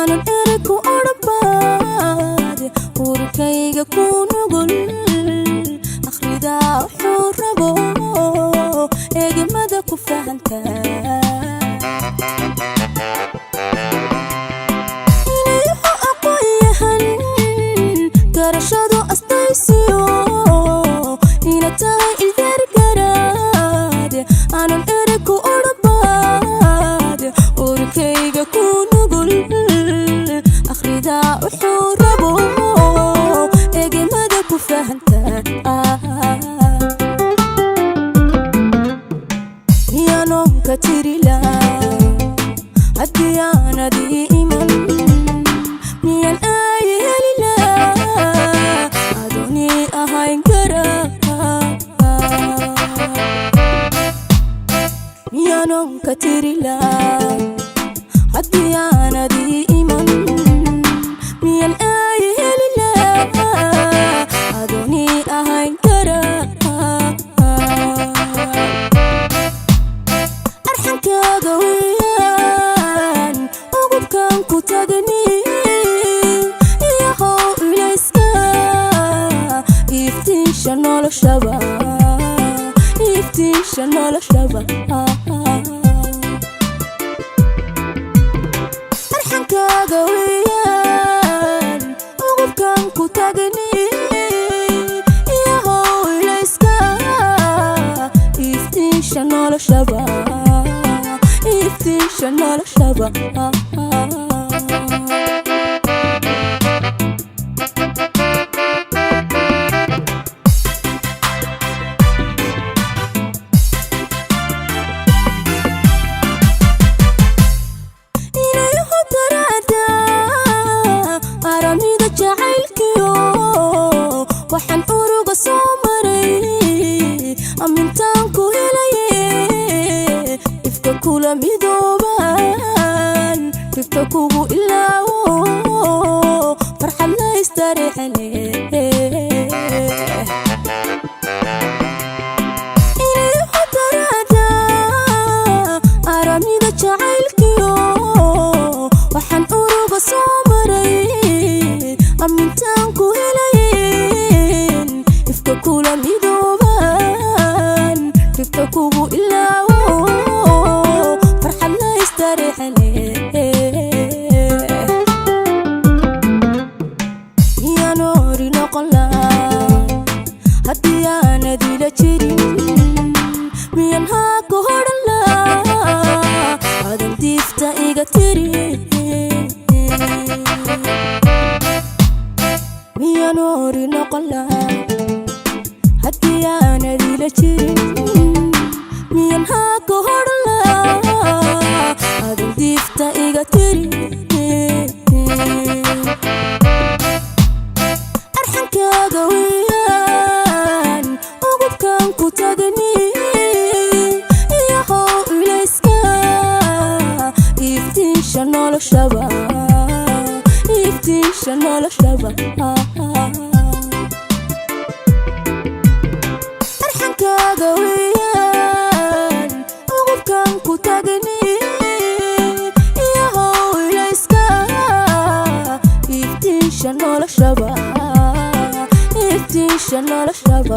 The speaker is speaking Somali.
aanan erey ku odhanbaade urkayga ku nugul akhridaa wuxuu rabo eegmada ku fahantaa garashadu astaysiyo ina tahay ilgargaraade aanan erey ku odhanbaade urkayga ku nugul akhridaa wuxuu rabo eegmada ku fahantaa miyaanonka tirila haddii aanadii iman miyan miyaanonka tirila haddii aanadii iman miyan aayhelila adoonii ahayn kara arxankaaga weeyaan ugubkan ku tagni iyahow ilayska iftiisha noloshaba iftiisha noloshaba arxankaaga weeyaan ugubkan ku tagni iyahow ilayska iftiisha noloshaba iftiisha noloshaba waxaan uruga soo maray amintaan ku helaye ifka kula midooban ifka kugu ilaawo farxad la istareexane inay hotaraada aramida jacaylkiyo waxaan uruga soo maray amintaan ku helaye kula midooban ifka kugu ilaawo farxad la istareexane miyaan ori noqon lahaa haddii aanadila jirin miyan haa ku hodhan lahaa adan diifta iga tiri miyaan ori noqon lahaa haddii aanadila jirin miyan haa ku hodhan lahaa adan diifta iga tiri arxankaaga weeyaan ugubkan ku tagni iyahow ilayska iftiisha noloshaba iftiisha noloshaba arxankaaga weeyaan ugubkan ku tagni iyahow ilayska iftiisha noloshaba iftiisha noloshaba